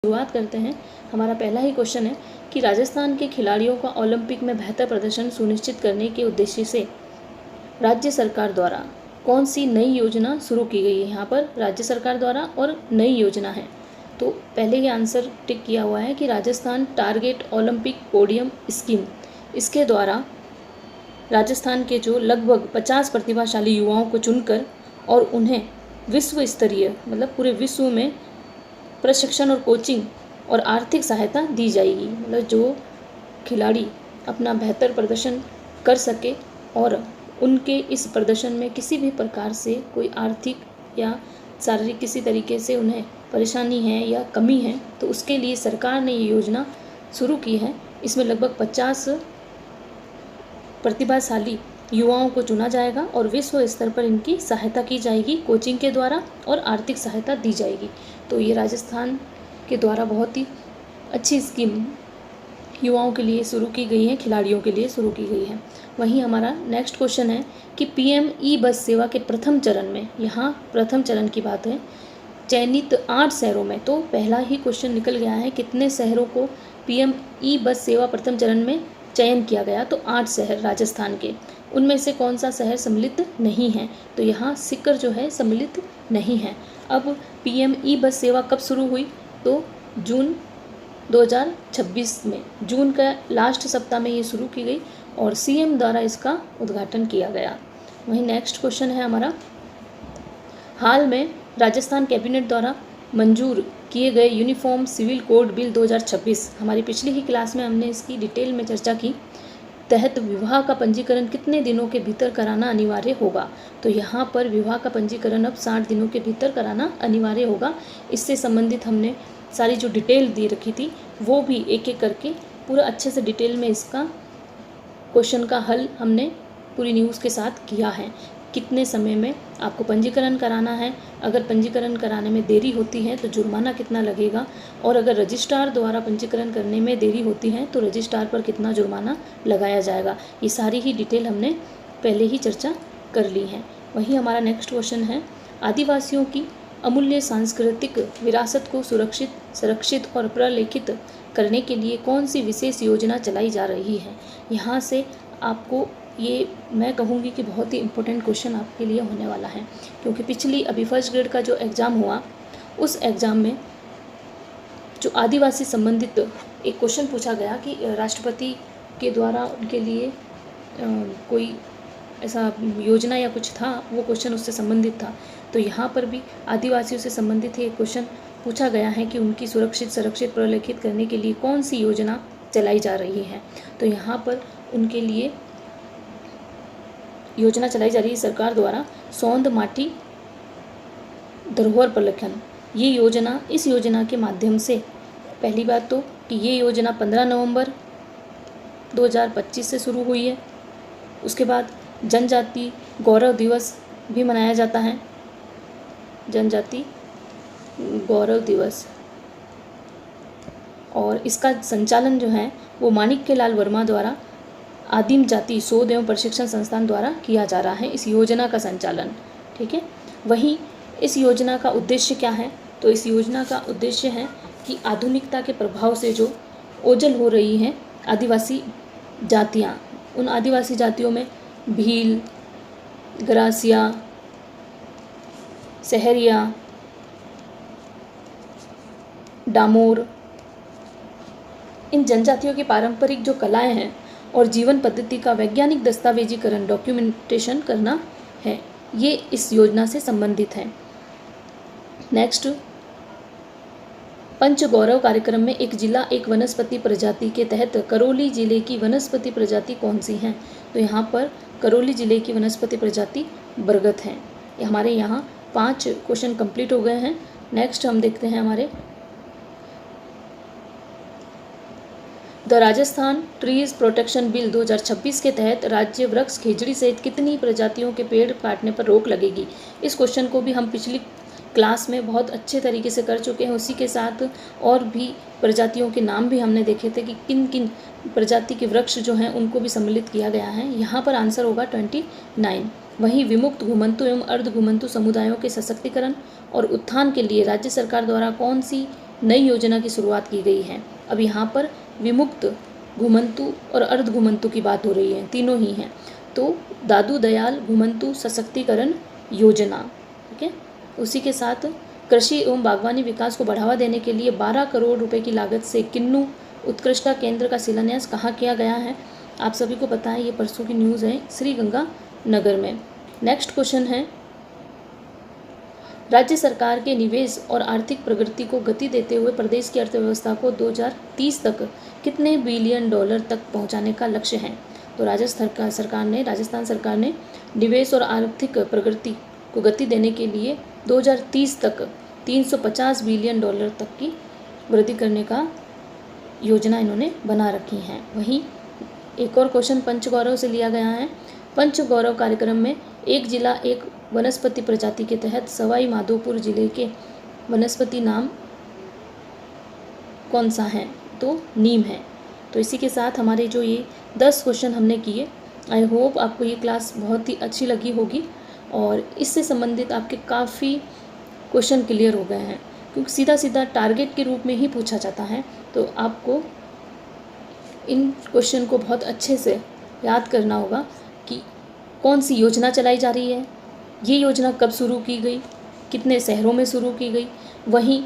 शुरुआत करते हैं। हमारा पहला ही क्वेश्चन है कि राजस्थान के खिलाड़ियों का ओलंपिक में बेहतर प्रदर्शन सुनिश्चित करने के उद्देश्य से राज्य सरकार द्वारा कौन सी नई योजना शुरू की गई है। यहाँ पर राज्य सरकार द्वारा और नई योजना है, तो पहले ही आंसर टिक किया हुआ है कि Rajasthan target Olympic podium scheme. इसके द्वारा राजस्थान के जो लगभग 50 प्रतिभाशाली युवाओं को चुनकर और उन्हें विश्व स्तरीय मतलब पूरे विश्व में प्रशिक्षण और कोचिंग और आर्थिक सहायता दी जाएगी। मतलब जो खिलाड़ी अपना बेहतर प्रदर्शन कर सके और उनके इस प्रदर्शन में किसी भी प्रकार से कोई आर्थिक या शारीरिक किसी तरीके से उन्हें परेशानी है या कमी है, तो उसके लिए सरकार ने ये योजना शुरू की है। इसमें लगभग 50 प्रतिभाशाली युवाओं को चुना जाएगा और विश्व स्तर पर इनकी सहायता की जाएगी कोचिंग के द्वारा और आर्थिक सहायता दी जाएगी। तो ये राजस्थान के द्वारा बहुत ही अच्छी स्कीम युवाओं के लिए शुरू की गई है, खिलाड़ियों के लिए शुरू की गई है। वहीं हमारा नेक्स्ट क्वेश्चन है कि पीएम ई बस सेवा के प्रथम चरण में, यहाँ प्रथम चरण की बात है, चयनित 8 शहरों में, तो पहला ही क्वेश्चन निकल गया है कितने शहरों को पीएम ई बस सेवा प्रथम चरण में चयन किया गया, तो 8 शहर राजस्थान के। उनमें से कौन सा शहर सम्मिलित नहीं है, तो यहाँ सीकर जो है सम्मिलित नहीं है। अब पीएम ई बस सेवा कब शुरू हुई, तो जून 2026 में, जून का लास्ट सप्ताह में ये शुरू की गई और सीएम द्वारा इसका उद्घाटन किया गया। वहीं नेक्स्ट क्वेश्चन है हमारा, हाल में राजस्थान कैबिनेट द्वारा मंजूर किए गए यूनिफॉर्म सिविल कोड बिल 2026, हमारी पिछली ही क्लास में हमने इसकी डिटेल में चर्चा की, तहत विवाह का पंजीकरण कितने दिनों के भीतर कराना अनिवार्य होगा। तो यहाँ पर विवाह का पंजीकरण अब 60 दिनों के भीतर कराना अनिवार्य होगा। इससे संबंधित हमने सारी जो डिटेल दे रखी थी वो भी एक एक करके पूरा अच्छे से डिटेल में इसका क्वेश्चन का हल हमने पूरी न्यूज़ के साथ किया है। कितने समय में आपको पंजीकरण कराना है, अगर पंजीकरण कराने में देरी होती है तो जुर्माना कितना लगेगा, और अगर रजिस्ट्रार द्वारा पंजीकरण करने में देरी होती है तो रजिस्ट्रार पर कितना जुर्माना लगाया जाएगा। ये सारी ही डिटेल हमने पहले ही चर्चा कर ली है। वहीं हमारा नेक्स्ट क्वेश्चन है, आदिवासियों की अमूल्य सांस्कृतिक विरासत को संरक्षित और प्रलेखित करने के लिए कौन सी विशेष योजना चलाई जा रही है। यहाँ से आपको ये मैं कहूँगी कि बहुत ही इम्पोर्टेंट क्वेश्चन आपके लिए होने वाला है, क्योंकि पिछली अभी फर्स्ट ग्रेड का जो एग्ज़ाम हुआ उस एग्ज़ाम में जो आदिवासी संबंधित एक क्वेश्चन पूछा गया कि राष्ट्रपति के द्वारा उनके लिए कोई ऐसा योजना या कुछ था, वो क्वेश्चन उससे संबंधित था। तो यहाँ पर भी आदिवासियों से संबंधित एक क्वेश्चन पूछा गया है कि उनकी संरक्षित प्रलेखित करने के लिए कौन सी योजना चलाई जा रही है। तो यहाँ पर उनके लिए योजना चलाई जा रही है सरकार द्वारा, सौंद माटी धरोहर प्रलेखन। ये योजना, इस योजना के माध्यम से पहली बात तो कि ये योजना 15 नवंबर 2025 से शुरू हुई है। उसके बाद जनजाति गौरव दिवस भी मनाया जाता है, जनजाति गौरव दिवस, और इसका संचालन जो है वो माणिक्यलाल वर्मा द्वारा आदिम जाति शोध एवं प्रशिक्षण संस्थान द्वारा किया जा रहा है, इस योजना का संचालन। ठीक है, वहीं इस योजना का उद्देश्य क्या है, तो इस योजना का उद्देश्य है कि आधुनिकता के प्रभाव से जो ओझल हो रही हैं आदिवासी जातियाँ, उन आदिवासी जातियों में भील, ग्रासिया, सहरिया, डामोर, इन जनजातियों की पारंपरिक जो कलाएं हैं और जीवन पद्धति का वैज्ञानिक दस्तावेजीकरण डॉक्यूमेंटेशन करना है, ये इस योजना से संबंधित है। नेक्स्ट, पंचगौरव कार्यक्रम में एक जिला एक वनस्पति प्रजाति के तहत करौली जिले की वनस्पति प्रजाति कौन सी है, तो यहाँ पर करौली जिले की वनस्पति प्रजाति बरगद है। हमारे यहाँ 5 क्वेश्चन कंप्लीट हो गए हैं। नेक्स्ट हम देखते हैं हमारे the Rajasthan trees protection bill 2026 के तहत राज्य वृक्ष खेजड़ी सहित कितनी प्रजातियों के पेड़ काटने पर रोक लगेगी। इस क्वेश्चन को भी हम पिछली क्लास में बहुत अच्छे तरीके से कर चुके हैं। उसी के साथ और भी प्रजातियों के नाम भी हमने देखे थे कि किन किन प्रजाति के वृक्ष जो हैं उनको भी सम्मिलित किया गया है। यहाँ पर आंसर होगा 29। वहीं विमुक्त घुमंतु एवं अर्ध घुमंतु समुदायों के सशक्तिकरण और उत्थान के लिए राज्य सरकार द्वारा कौन सी नई योजना की शुरुआत की गई है। अब यहाँ पर विमुक्त, घुमंतु और अर्ध घुमंतु की बात हो रही है, तीनों ही हैं। तो दादू दयाल घुमंतु सशक्तिकरण योजना, ठीक है। उसी के साथ कृषि एवं बागवानी विकास को बढ़ावा देने के लिए 12 करोड़ रुपए की लागत से किन्नू उत्कृष्टता केंद्र का शिलान्यास कहाँ किया गया है? आप सभी को पता है, ये परसों की न्यूज़ है, श्रीगंगानगर में। नेक्स्ट क्वेश्चन है, राज्य सरकार के निवेश और आर्थिक प्रगति को गति देते हुए प्रदेश की अर्थव्यवस्था को 2030 तक कितने बिलियन डॉलर तक पहुंचाने का लक्ष्य है? तो राजस्थान सरकार ने निवेश और आर्थिक प्रगति को गति देने के लिए 2030 तक 350 बिलियन डॉलर तक की वृद्धि करने का योजना इन्होंने बना रखी है। वहीं एक और क्वेश्चन पंचगौरव से लिया गया है। पंचगौरव कार्यक्रम में एक जिला एक वनस्पति प्रजाति के तहत सवाई माधोपुर जिले के वनस्पति नाम कौन सा है? तो नीम है। तो इसी के साथ हमारे जो ये 10 क्वेश्चन हमने किए, आई होप आपको ये क्लास बहुत ही अच्छी लगी होगी और इससे संबंधित आपके काफ़ी क्वेश्चन क्लियर हो गए हैं, क्योंकि सीधा सीधा टारगेट के रूप में ही पूछा जाता है। तो आपको इन क्वेश्चन को बहुत अच्छे से याद करना होगा कि कौन सी योजना चलाई जा रही है, ये योजना कब शुरू की गई, कितने शहरों में शुरू की गई, वहीं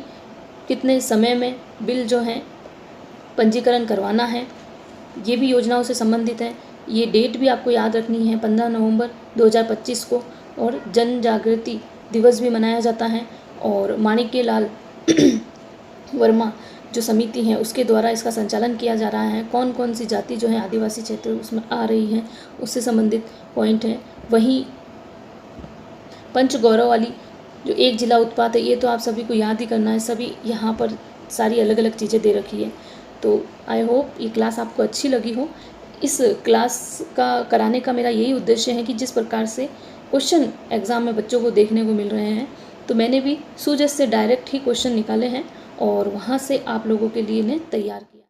कितने समय में बिल जो है पंजीकरण करवाना है, ये भी योजनाओं से संबंधित है। ये डेट भी आपको याद रखनी है, 15 नवंबर 2025 को, और जन जागृति दिवस भी मनाया जाता है। और माणिक्यलाल वर्मा जो समिति है उसके द्वारा इसका संचालन किया जा रहा है। कौन कौन सी जाति जो है आदिवासी क्षेत्र उसमें आ रही है, उससे संबंधित पॉइंट है। वहीं पंचगौरव वाली जो एक जिला उत्पाद है, ये तो आप सभी को याद ही करना है। सभी यहाँ पर सारी अलग अलग चीज़ें दे रखी है। तो आई होप ये क्लास आपको अच्छी लगी हो। इस क्लास का कराने का मेरा यही उद्देश्य है कि जिस प्रकार से क्वेश्चन एग्ज़ाम में बच्चों को देखने को मिल रहे हैं, तो मैंने भी सूजस से डायरेक्ट ही क्वेश्चन निकाले हैं और वहाँ से आप लोगों के लिए ने तैयार किया।